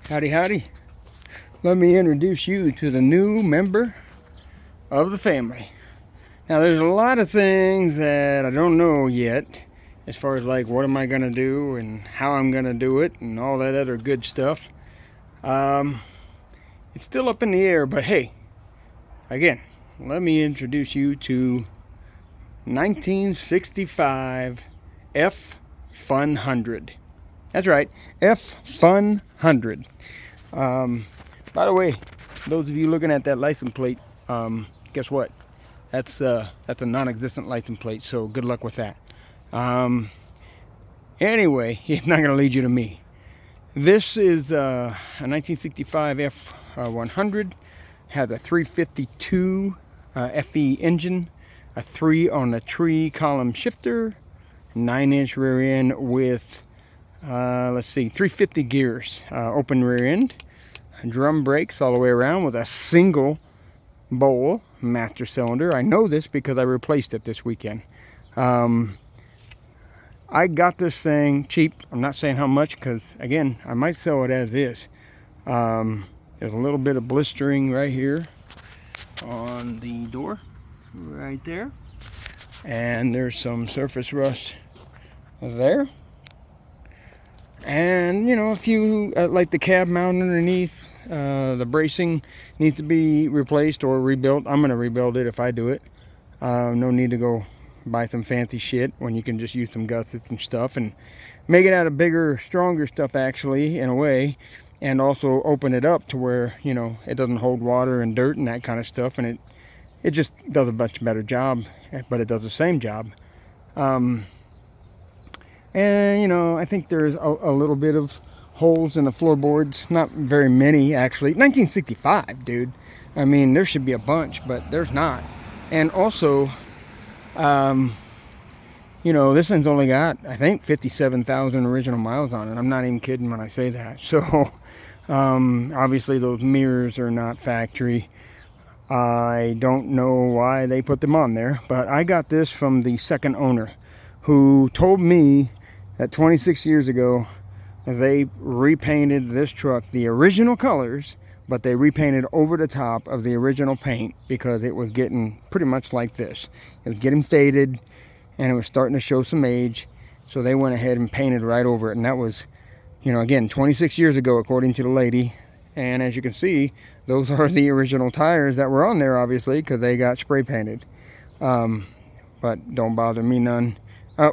Howdy, howdy. Let me introduce you to the new member of the family. Now, there's a lot of things that I don't know yet, as far as like what am I going to do and how I'm going to do it and all that other good stuff. It's still up in the air, but hey, again, let me introduce you to 1965 F100. That's right, F100. By the way, those of you looking at that license plate, guess what? That's a non-existent license plate, so good luck with that. Anyway, it's not going to lead you to me. This is a 1965 F100. Has a 352 FE engine, a 3 on the tree column shifter, 9-inch rear end with 350 gears, open rear end, drum brakes all the way around with a single bowl master cylinder. I know this because I replaced it this weekend. I got this thing cheap. I'm not saying how much because, again, I might sell it as is. There's a little bit of blistering right here on the door, right there. And there's some surface rust there. And, you know, a few, like the cab mount underneath, the bracing needs to be replaced or rebuilt. I'm going to rebuild it if I do it. No need to go buy some fancy shit when you can just use some gussets and stuff and make it out of bigger, stronger stuff, actually, in a way. And also open it up to where, you know, it doesn't hold water and dirt and that kind of stuff. And it just does a much better job, but it does the same job. And, you know, I think there's a little bit of holes in the floorboards. Not very many, actually. 1965, dude. I mean, there should be a bunch, but there's not. And also, you know, this thing's only got, I think, 57,000 original miles on it. I'm not even kidding when I say that. So, obviously, those mirrors are not factory. I don't know why they put them on there, but I got this from the second owner, who told me that 26 years ago they repainted this truck the original colors, but they repainted over the top of the original paint because it was getting pretty much like this. It was getting faded and it was starting to show some age, so they went ahead and painted right over it. And that was, you know, again, 26 years ago, according to the lady. And as you can see, those are the original tires that were on there, obviously, because they got spray painted. But don't bother me none.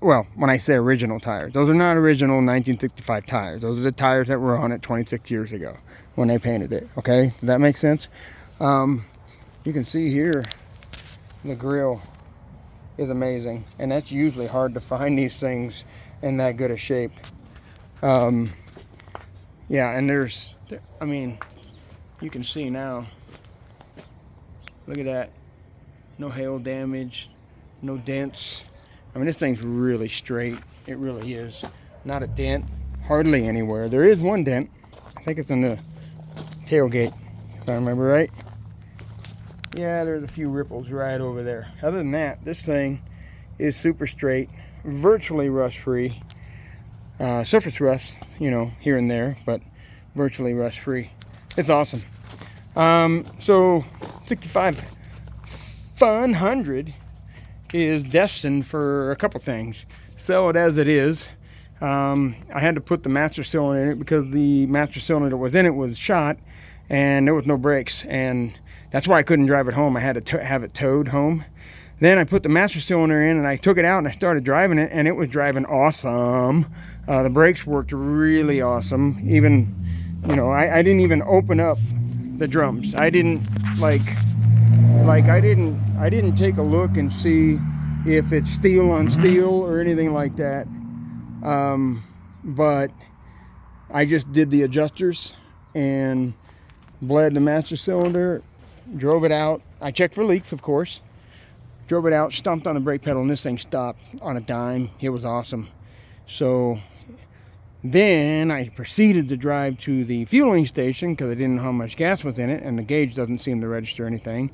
Well, when I say original tires, those are not original 1965 tires. Those are the tires that were on it 26 years ago when they painted it. Okay, does that make sense? You can see here the grill is amazing, and that's usually hard to find these things in that good a shape. Yeah, and there's, I mean, you can see now, look at that, no hail damage, no dents. I mean, this thing's really straight. It really is. Not a dent, hardly anywhere. There is one dent. I think it's in the tailgate, if I remember right. Yeah, there's a few ripples right over there. Other than that, this thing is super straight, virtually rust-free. Surface rust, you know, here and there, but virtually rust-free. It's awesome. So 65 F100 is destined for a couple things. Sell it as it is. I had to put the master cylinder in it because the master cylinder that was in it was shot and there was no brakes, and that's why I couldn't drive it home. I had to have it towed home. Then I put the master cylinder in and I took it out and I started driving it, and it was driving awesome. The brakes worked really awesome. Even, you know, I didn't even open up the drums. I didn't I didn't take a look and see if it's steel on steel or anything like that. But I just did the adjusters and bled the master cylinder, drove it out. I checked for leaks, of course. Drove it out, stomped on the brake pedal, and this thing stopped on a dime. It was awesome. So then I proceeded to drive to the fueling station because I didn't know how much gas was in it, and the gauge doesn't seem to register anything.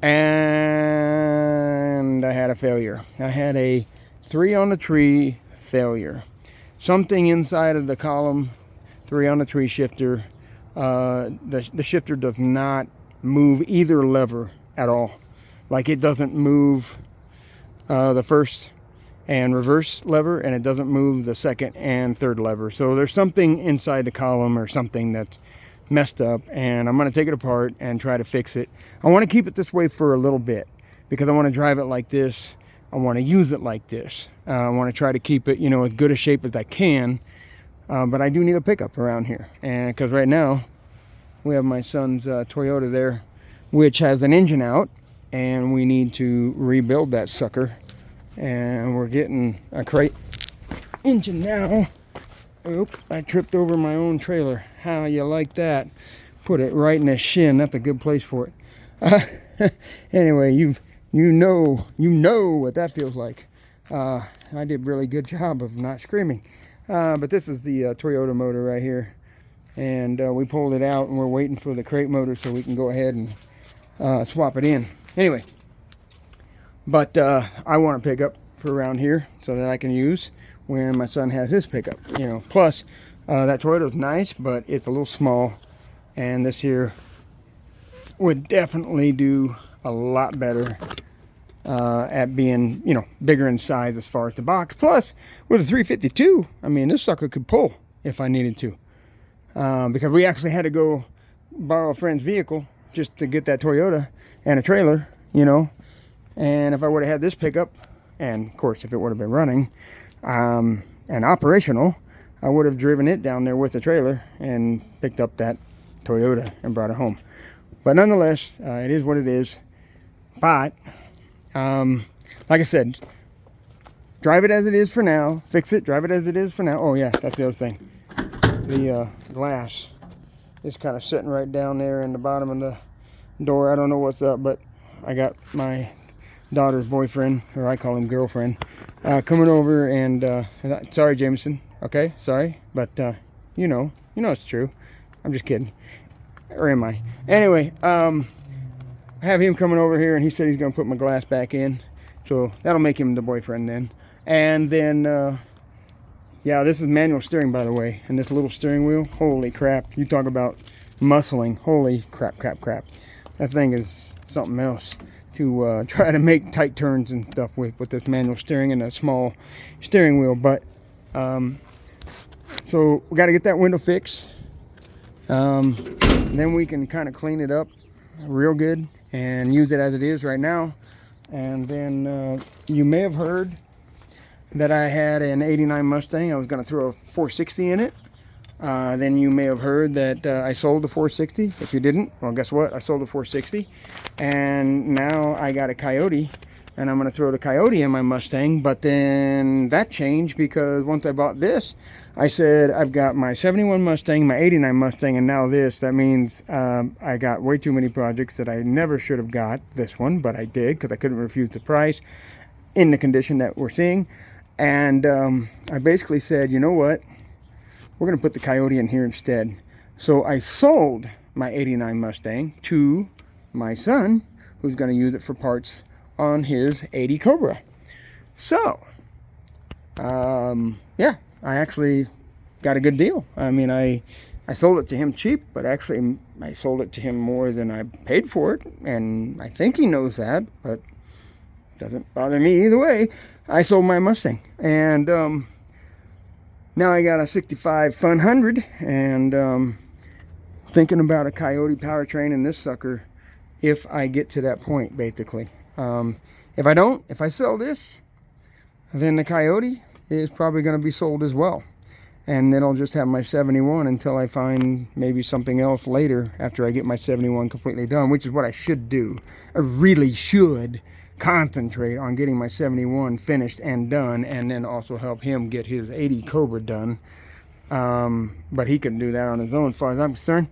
And I had a failure. I had a 3 on the tree failure. Something inside of the column 3 on the tree shifter the shifter does not move either lever at all. Like, it doesn't move the first and reverse lever, and it doesn't move the second and third lever. So there's something inside the column or something that's messed up, and I'm going to take it apart and try to fix it. I want to keep it this way for a little bit because I want to drive it like this. I want to use it like this. I want to try to keep it, you know, as good a shape as I can. But I do need a pickup around here, and because right now we have my son's Toyota there, which has an engine out, and we need to rebuild that sucker. And we're getting a crate engine now. Oop, I tripped over my own trailer. How you like that? Put it right in the shin. That's a good place for it. Anyway, you know what that feels like. I did a really good job of not screaming. But this is the Toyota motor right here, and we pulled it out, and we're waiting for the crate motor so we can go ahead and swap it in. Anyway, but I want a pickup for around here so that I can use when my son has his pickup. You know, plus that Toyota's nice, but it's a little small, and this here would definitely do a lot better at being, you know, bigger in size as far as the box. Plus, with a 352, I mean, this sucker could pull if I needed to. Because we actually had to go borrow a friend's vehicle just to get that Toyota and a trailer, you know. And if I would have had this pickup, and of course, if it would have been running and operational, I would have driven it down there with the trailer and picked up that Toyota and brought it home. But nonetheless, it is what it is. But like I said, drive it as it is for now. Fix it, drive it as it is for now. Oh yeah, that's the other thing. The glass is kind of sitting right down there in the bottom of the door. I don't know what's up, but I got my daughter's boyfriend, or I call him girlfriend, coming over, and sorry, Jameson. Okay, sorry, but you know it's true. I'm just kidding, or am I? Anyway, I have him coming over here, and he said he's gonna put my glass back in, so that'll make him the boyfriend then. And then yeah, this is manual steering, by the way, and this little steering wheel, holy crap, you talk about muscling. Holy crap. That thing is something else to try to make tight turns and stuff with this manual steering and a small steering wheel. But so we got to get that window fixed, then we can kind of clean it up real good and use it as it is right now. And then you may have heard that I had an 89 Mustang. I was going to throw a 460 in it. Then you may have heard that I sold the 460. If you didn't, well, guess what? I sold the 460, and now I got a Coyote, and I'm going to throw the Coyote in my Mustang. But then that changed, because once I bought this, I said, I've got my 71 Mustang, my 89 Mustang, and now this. That means I got way too many projects that I never should have got this one, but I did because I couldn't refuse the price in the condition that we're seeing. And I basically said, you know what? We're going to put the Coyote in here instead. So I sold my 89 Mustang to my son, who's going to use it for parts on his 80 Cobra. So, yeah, I actually got a good deal. I mean, I sold it to him cheap, but actually I sold it to him more than I paid for it. And I think he knows that, but it doesn't bother me either way. I sold my Mustang. And now I got a 65 F100, and thinking about a Coyote powertrain in this sucker if I get to that point, basically. If I don't, if I sell this, then the Coyote is probably going to be sold as well. And then I'll just have my 71 until I find maybe something else later after I get my 71 completely done, which is what I should do. I really should concentrate on getting my 71 finished and done, and then also help him get his 80 Cobra done. But he can do that on his own as far as I'm concerned.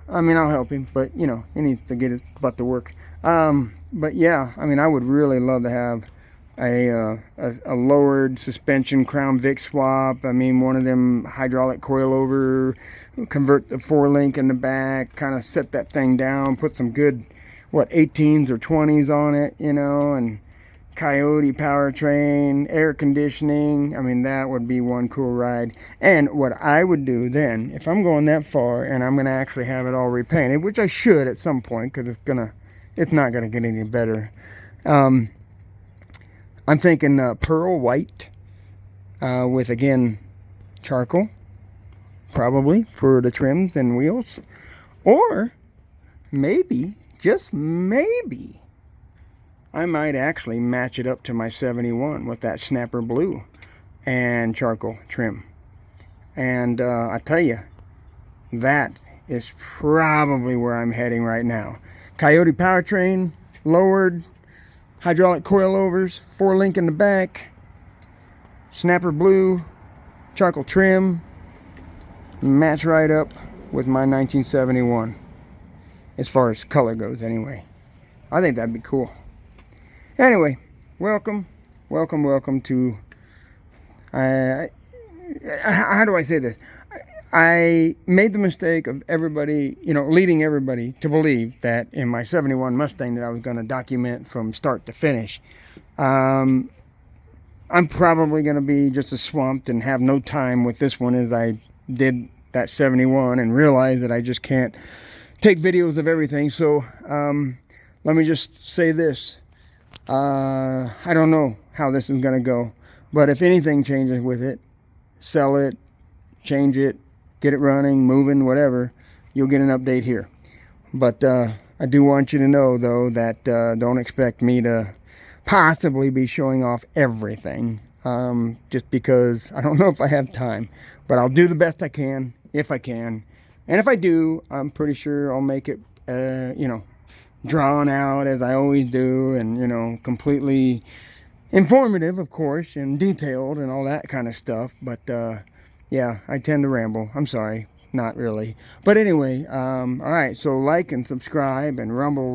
I mean, I'll help him, but you know, he needs to get his butt to work. But yeah, I mean, I would really love to have a lowered suspension Crown Vic swap. I mean, one of them hydraulic coilover, convert the 4-link in the back, kind of set that thing down, put some good 18s or 20s on it, you know, and Coyote powertrain, air conditioning. I mean, that would be one cool ride. And what I would do then, if I'm going that far and I'm going to actually have it all repainted, which I should at some point, because it's not going to get any better. I'm thinking pearl white with, again, charcoal, probably, for the trims and wheels. Or maybe, just maybe, I might actually match it up to my 71 with that snapper blue and charcoal trim. And I tell you, that is probably where I'm heading right now. Coyote powertrain, lowered, hydraulic coilovers, 4-link in the back, snapper blue, charcoal trim, match right up with my 1971. As far as color goes, anyway. I think that'd be cool. Anyway, welcome to, how do I say this? I made the mistake of everybody, leading everybody to believe that in my 71 Mustang that I was going to document from start to finish. I'm probably going to be just as swamped and have no time with this one as I did that 71, and realize that I just can't take videos of everything. So let me just say this. I don't know how this is going to go, but if anything changes with it, sell it, change it, get it running, moving, whatever, you'll get an update here. But I do want you to know, though, that don't expect me to possibly be showing off everything, just because I don't know if I have time. But I'll do the best I can, if I can. And if I do, I'm pretty sure I'll make it, drawn out as I always do, and, completely informative, of course, and detailed and all that kind of stuff. But, yeah, I tend to ramble. I'm sorry. Not really. But anyway, all right, so like and subscribe and rumble.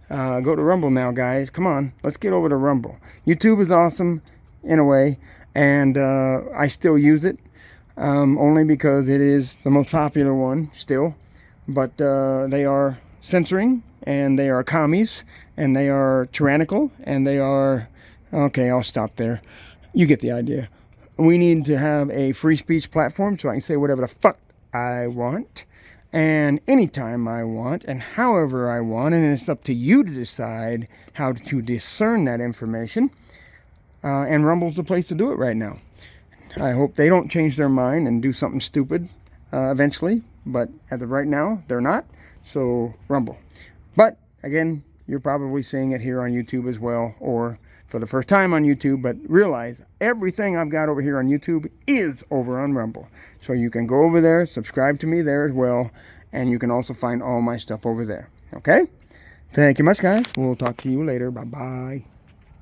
Go to Rumble now, guys. Come on, let's get over to Rumble. YouTube is awesome in a way, and I still use it, only because it is the most popular one still. But they are censoring, and they are commies, and they are tyrannical, and they are... Okay, I'll stop there. You get the idea. We need to have a free speech platform so I can say whatever the fuck I want, and anytime I want, and however I want, and it's up to you to decide how to discern that information. And Rumble's the place to do it right now. I hope they don't change their mind and do something stupid eventually, but as of right now, they're not. So Rumble. But again, you're probably seeing it here on YouTube as well, or for the first time on YouTube. But realize everything I've got over here on YouTube is over on Rumble. So you can go over there, subscribe to me there as well, and you can also find all my stuff over there. Okay? Thank you much, guys. We'll talk to you later. Bye-bye.